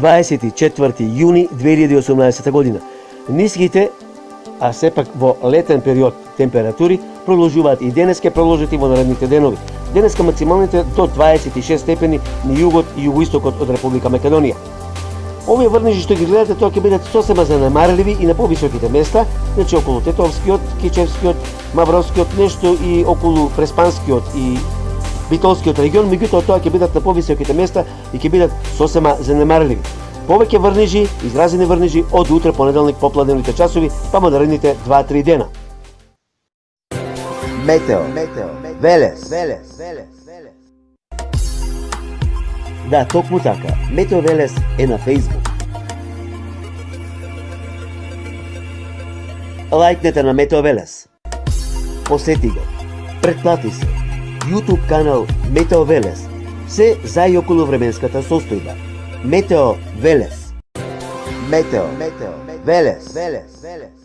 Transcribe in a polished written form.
24 јуни 2018 година. Ниските, а сепак во летен период температури, продолжуваат и денес ќе продолжат и во наредните денови. Денеска максималните до 26 степени на југот и југоистокот од Република Македонија. Овие врнежи што ги гледате, тоа ќе бидат сосема занемарливи и на повисоките места, значи околу Тетовскиот, Кичевскиот, Мавровскиот, нешто и околу Преспанскиот и Битолскиот регион, меѓутоа тоа ќе бидат на повисоките места и ќе бидат сосема занемарливи. Повеќе врнежи, изразени врнежи од утре понеделник попладневните часови, па наредните 2-3 дена. Метео Велес. Да, токму така. Метео Велес е на Facebook. Лајкнете на Метео Велес. Посети го. Претплати се. YouTube канал Метео Велес. Се за и околу временската состојба. Метео Велес. Метео Велес.